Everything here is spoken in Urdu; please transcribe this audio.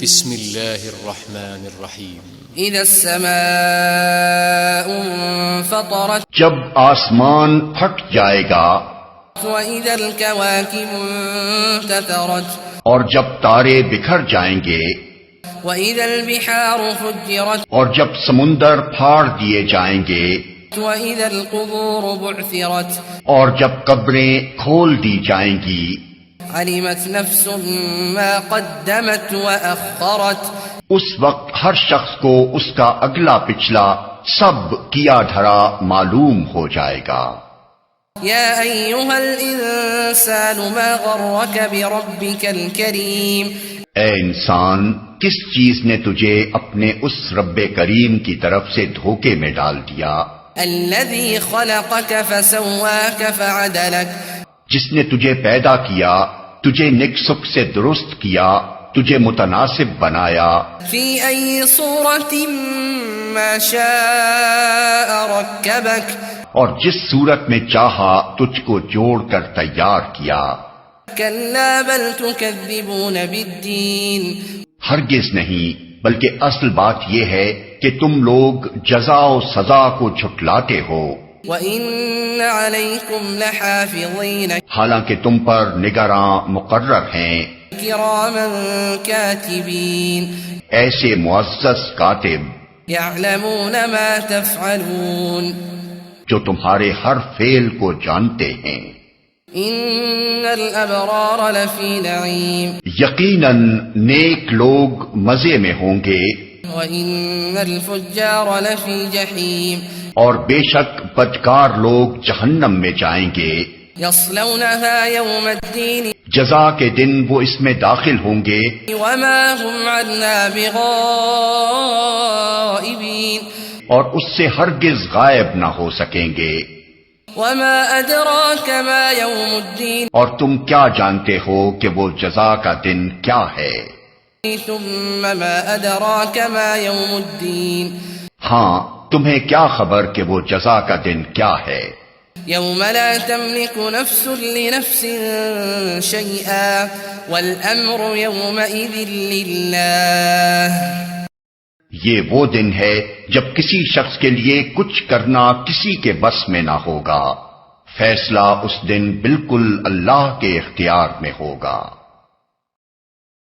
بسم الله الرحمن الرحيم إذا السماء انفطرت جب آسمان پھٹ جائے گا وإذا الكواكب انتثرت اور جب تارے بکھر جائیں گے وإذا البحار فجرت اور جب سمندر پھاڑ دیے جائیں گے وإذا القبور بعثرت اور جب قبریں کھول دی جائیں گی علمت نفس ما قدمت وأخرت اس وقت ہر شخص کو اس کا اگلا پچھلا سب کیا دھرا معلوم ہو جائے گا۔ يا أيها الإنسان ما غرك بربك الكريم اے انسان، کس چیز نے تجھے اپنے اس رب کریم کی طرف سے دھوکے میں ڈال دیا؟ الذي خلقك فسواك فعدلك جس نے تجھے پیدا کیا، تجھے نیک سک سے درست کیا، تجھے متناسب بنایا، في أي صورة ما شاء ركبك اور جس صورت میں چاہا تجھ کو جوڑ کر تیار کیا۔ كلا بل تكذبون بالدين ہرگز نہیں، بلکہ اصل بات یہ ہے کہ تم لوگ جزا و سزا کو جھٹلاتے ہو، وَإِنَّ عَلَيْكُمْ لَحَافِظِينَ حالانکہ تم پر نگراں مقرر ہیں كِرَامًا كَاتِبِينَ ایسے معزز کاتب يَعْلَمُونَ مَا تَفْعَلُونَ جو تمہارے ہر فعل کو جانتے ہیں۔ إِنَّ الْأَبْرَارَ لَفِي نَعِيمٍ یقیناً نیک لوگ مزے میں ہوں گے وَإِنَّ الْفُجَّارَ لَفِي جَحِيمٍ اور بے شک بدکار لوگ جہنم میں جائیں گے، يَصْلَوْنَهَا يَوْمَ الدِّينِ جزا کے دن وہ اس میں داخل ہوں گے، وَمَا هُمْ عَنْهَا بِغَائِبِينَ اور اس سے ہرگز غائب نہ ہو سکیں گے۔ وَمَا أَدْرَاكَ مَا يَوْمُ الدِّينِ اور تم کیا جانتے ہو کہ وہ جزا کا دن کیا ہے؟ ثُمَّ مَا أَدْرَاكَ مَا يَوْمُ الدِّينِ ہاں، تمہیں کیا خبر کہ وہ جزا کا دن کیا ہے؟ يَوْمَ لَا تَمْلِكُ نَفْسٌ لِنَفْسٍ شَيْئًا وَالْأَمْرُ يَوْمَئِذٍ لِلَّهِ یہ وہ دن ہے جب کسی شخص کے لیے کچھ کرنا کسی کے بس میں نہ ہوگا، فیصلہ اس دن بالکل اللہ کے اختیار میں ہوگا۔